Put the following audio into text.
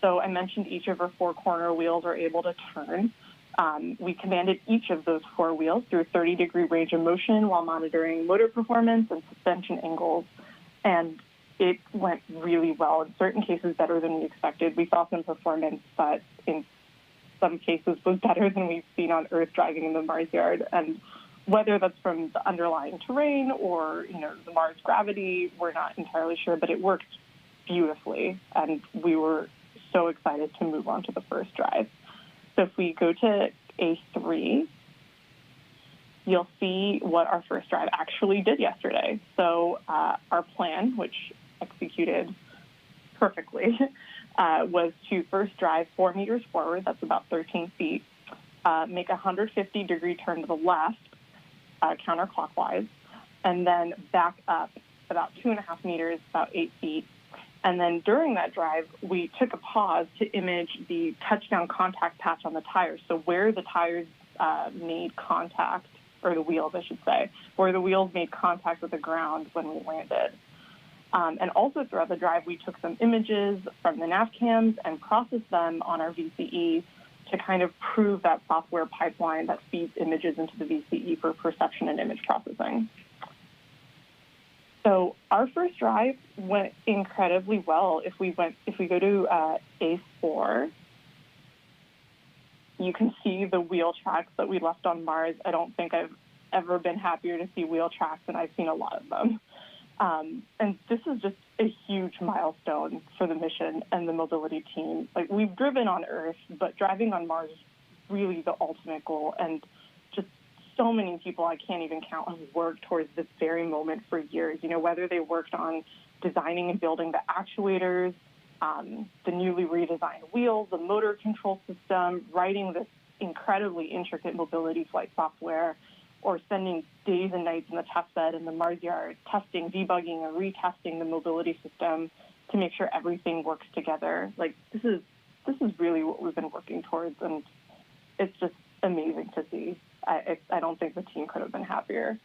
So I mentioned each of our four corner wheels are able to turn. We commanded each of those four wheels through 30-degree range of motion while monitoring motor performance and suspension angles. And it went really well, in certain cases better than we expected. We saw some performance that in some cases was better than we've seen on Earth driving in the Mars yard. And whether that's from the underlying terrain or, the Mars gravity, we're not entirely sure, but it worked beautifully. And we were so excited to move on to the first drive. So if we go to A3, you'll see what our first drive actually did yesterday. So our plan, which executed perfectly, was to first drive 4 meters forward, that's about 13 feet, make a 150-degree turn to the left, counterclockwise, and then back up about 2.5 meters, about 8 feet. And then during that drive, we took a pause to image the touchdown contact patch on the tires, so where the tires made contact, or the wheels, I should say, where the wheels made contact with the ground when we landed. And also throughout the drive, we took some images from the nav cams and processed them on our VCE to kind of prove that software pipeline that feeds images into the VCE for perception and image processing. So our first drive went incredibly well. If we go to A4, you can see the wheel tracks that we left on Mars. I don't think I've ever been happier to see wheel tracks, and I've seen a lot of them. And this is just a huge milestone for the mission and the mobility team. Like, we've driven on Earth, but driving on Mars is really the ultimate goal. And just so many people I can't even count have worked towards this very moment for years. Whether they worked on designing and building the actuators, the newly redesigned wheels, the motor control system, writing this incredibly intricate mobility flight software, or spending days and nights in the test bed in the Mars yard, testing, debugging, and retesting the mobility system to make sure everything works together. Like, this is really what we've been working towards, and it's just amazing to see. I don't think the team could have been happier.